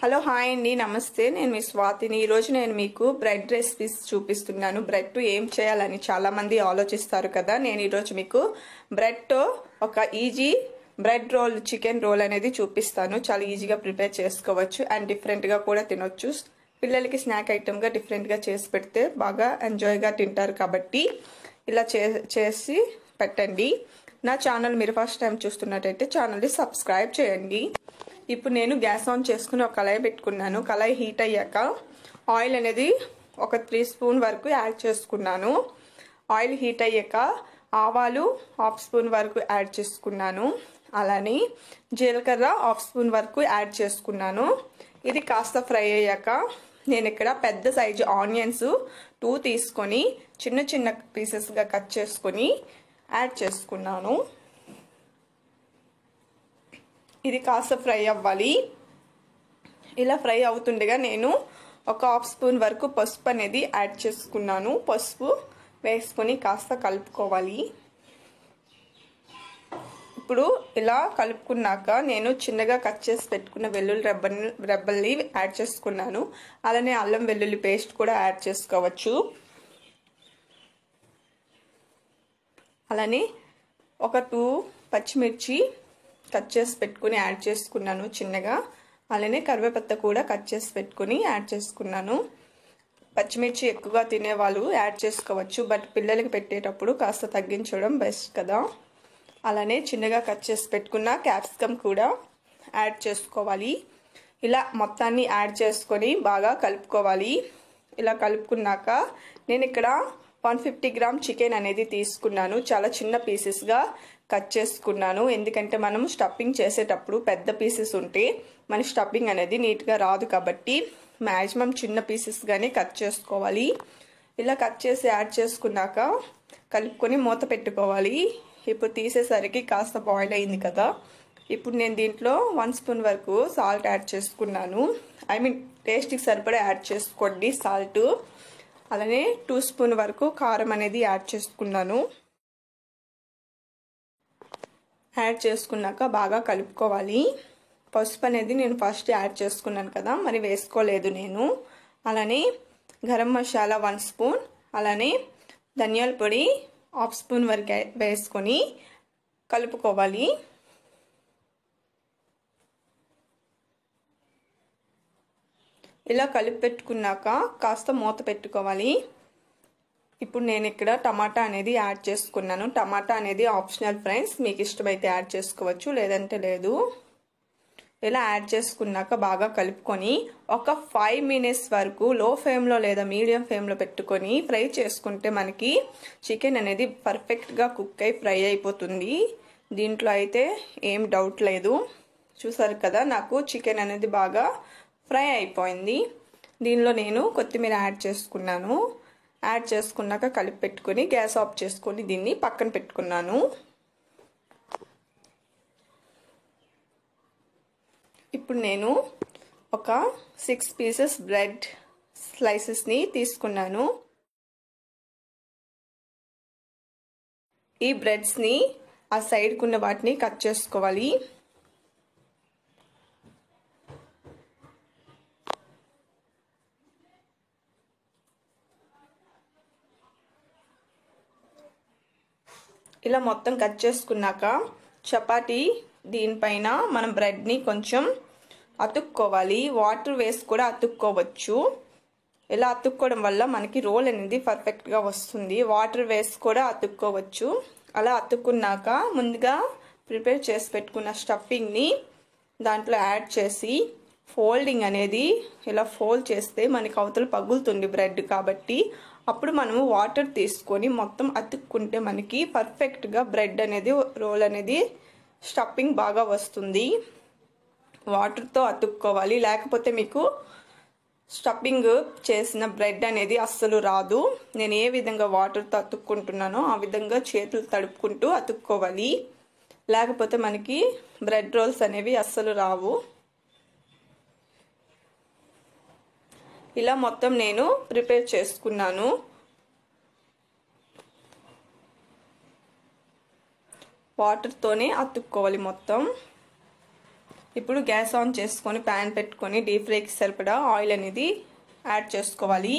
Hello hi అండి, నమస్తే. నేను మీ స్వాతిని. ఈరోజు నేను మీకు బ్రెడ్ రెసిపీస్ చూపిస్తున్నాను. బ్రెడ్ ఏం చేయాలని చాలామంది ఆలోచిస్తారు కదా. నేను ఈరోజు మీకు బ్రెడ్తో ఒక easy bread role, chicken roll అనేది చూపిస్తాను. చాలా ఈజీగా ప్రిపేర్ చేసుకోవచ్చు అండ్ డిఫరెంట్గా కూడా తినొచ్చు. పిల్లలకి స్నాక్ ఐటమ్గా డిఫరెంట్గా చేసి పెడితే బాగా ఎంజాయ్గా తింటారు. కాబట్టి ఇలా చేసి పెట్టండి. నా ఛానల్ మీరు ఫస్ట్ టైం చూస్తున్నట్టయితే ఛానల్ని సబ్స్క్రైబ్ చేయండి. ఇప్పుడు నేను గ్యాస్ ఆన్ చేసుకుని ఒక కళాయి పెట్టుకున్నాను. కళాయి హీట్ అయ్యాక ఆయిల్ అనేది ఒక 3 స్పూన్ వరకు యాడ్ చేసుకున్నాను. ఆయిల్ హీట్ అయ్యాక ఆవాలు 1/2 స్పూన్ వరకు యాడ్ చేసుకున్నాను. అలానే జీలకర్ర 1/2 స్పూన్ వరకు యాడ్ చేసుకున్నాను. ఇది కాస్త ఫ్రై అయ్యాక నేను ఇక్కడ పెద్ద సైజు ఆనియన్స్ 2 తీసుకొని చిన్న చిన్న పీసెస్గా కట్ చేసుకొని యాడ్ చేసుకున్నాను. ఇది కాస్త ఫ్రై అవ్వాలి. ఇలా ఫ్రై అవుతుండగా నేను ఒక 1/2 స్పూన్ వరకు పసుపు అనేది యాడ్ చేసుకున్నాను. పసుపు వేసుకొని కాస్త కలుపుకోవాలి. ఇప్పుడు ఇలా కలుపుకున్నాక నేను చిన్నగా కట్ చేసి పెట్టుకున్న వెల్లుల్లి రెబ్బల్ని యాడ్ చేసుకున్నాను. అలానే అల్లం వెల్లుల్లి పేస్ట్ కూడా యాడ్ చేసుకోవచ్చు. అలానే ఒక 2 పచ్చిమిర్చి కట్ చేసి పెట్టుకుని యాడ్ చేసుకున్నాను చిన్నగా. అలానే కరివేపత్త కూడా కట్ చేసి పెట్టుకుని యాడ్ చేసుకున్నాను. పచ్చిమిర్చి ఎక్కువగా తినేవాళ్ళు యాడ్ చేసుకోవచ్చు, బట్ పిల్లలకి పెట్టేటప్పుడు కాస్త తగ్గించడం బెస్ట్ కదా. అలానే చిన్నగా కట్ చేసి పెట్టుకున్న క్యాప్సికమ్ కూడా యాడ్ చేసుకోవాలి. ఇలా మొత్తాన్ని యాడ్ చేసుకొని బాగా కలుపుకోవాలి. ఇలా కలుపుకున్నాక నేను ఇక్కడ 150 గ్రామ్ చికెన్ అనేది తీసుకున్నాను. చాలా చిన్న పీసెస్గా కట్ చేసుకున్నాను. ఎందుకంటే మనం స్టఫింగ్ చేసేటప్పుడు పెద్ద పీసెస్ ఉంటే మన స్టఫింగ్ అనేది నీట్గా రాదు. కాబట్టి మ్యాక్సిమం చిన్న పీసెస్గానే కట్ చేసుకోవాలి. ఇలా కట్ చేసి యాడ్ చేసుకున్నాక కలుపుకొని మూత పెట్టుకోవాలి. ఇప్పుడు తీసేసరికి కాస్త బాయిల్ అయింది కదా. ఇప్పుడు నేను దీంట్లో 1 స్పూన్ వరకు సాల్ట్ యాడ్ చేసుకున్నాను. టేస్ట్కి సరిపడా యాడ్ చేసుకోండి సాల్ట్. అలానే 2 స్పూన్ వరకు కారం అనేది యాడ్ చేసుకున్నాను. యాడ్ చేసుకున్నాక బాగా కలుపుకోవాలి. పసుపు అనేది నేను ఫస్ట్ యాడ్ చేసుకున్నాను కదా, మరి వేసుకోలేదు నేను. అలానే గరం మసాలా 1 స్పూన్, అలానే ధనియాల పొడి 1/2 స్పూన్ వరకు వేసుకొని కలుపుకోవాలి. ఇలా కలిపి పెట్టుకున్నాక కాస్త మూత పెట్టుకోవాలి. ఇప్పుడు నేను ఇక్కడ టమాటా అనేది యాడ్ చేసుకున్నాను. టమాటా అనేది ఆప్షనల్ ఫ్రెండ్స్, మీకు ఇష్టమైతే యాడ్ చేసుకోవచ్చు, లేదంటే లేదు. ఇలా యాడ్ చేసుకున్నాక బాగా కలుపుకొని ఒక 5 మినిట్స్ వరకు లో ఫ్లేమ్లో లేదా మీడియం ఫ్లేమ్లో పెట్టుకొని ఫ్రై చేసుకుంటే మనకి చికెన్ అనేది పర్ఫెక్ట్గా కుక్ అయి ఫ్రై అయిపోతుంది. దీంట్లో అయితే ఏం డౌట్ లేదు. చూసారు కదా, నాకు చికెన్ అనేది బాగా ఫ్రై అయిపోయింది. దీనిలో నేను కొత్తిమీర యాడ్ చేసుకున్నాను. యాడ్ చేసుకున్నాక కలిపి పెట్టుకొని గ్యాస్ ఆఫ్ చేసుకొని దీన్ని పక్కన పెట్టుకున్నాను. ఇప్పుడు నేను ఒక 6 పీసెస్ బ్రెడ్ స్లైసెస్ని తీసుకున్నాను. ఈ బ్రెడ్స్ని ఆ సైడ్కి ఉన్న వాటిని కట్ చేసుకోవాలి. ఇలా మొత్తం కట్ చేసుకున్నాక చపాతీ దీనిపైన మనం బ్రెడ్ని కొంచెం అతుక్కోవాలి. వాటర్ వేసి కూడా అతుక్కోవచ్చు. ఇలా అతుక్కోవడం వల్ల మనకి రోల్ అనేది పర్ఫెక్ట్గా వస్తుంది. వాటర్ వేసి కూడా అతుక్కోవచ్చు. అలా అతుక్కున్నాక ముందుగా ప్రిపేర్ చేసి పెట్టుకున్న స్టఫింగ్ని దాంట్లో యాడ్ చేసి ఫోల్డింగ్ అనేది ఇలా ఫోల్డ్ చేస్తే మనకి అవతల పగులుతుంది బ్రెడ్. కాబట్టి అప్పుడు మనము వాటర్ తీసుకొని మొత్తం అతుక్కుంటే మనకి పర్ఫెక్ట్గా బ్రెడ్ అనేది రోల్ అనేది స్టఫింగ్ బాగా వస్తుంది. వాటర్తో అతుక్కోవాలి, లేకపోతే మీకు స్టఫింగ్ చేసిన బ్రెడ్ అనేది అస్సలు రాదు. నేను ఏ విధంగా వాటర్తో అతుక్కుంటున్నానో ఆ విధంగా చేతులు తడుపుకుంటూ అతుక్కోవాలి, లేకపోతే మనకి బ్రెడ్ రోల్స్ అనేవి అస్సలు రావు. ఇలా మొత్తం నేను ప్రిపేర్ చేసుకున్నాను. వాటర్తోనే అతుక్కోవాలి మొత్తం. ఇప్పుడు గ్యాస్ ఆన్ చేసుకొని ప్యాన్ పెట్టుకొని డీప్ ఫ్రైకి సరిపడా ఆయిల్ అనేది యాడ్ చేసుకోవాలి.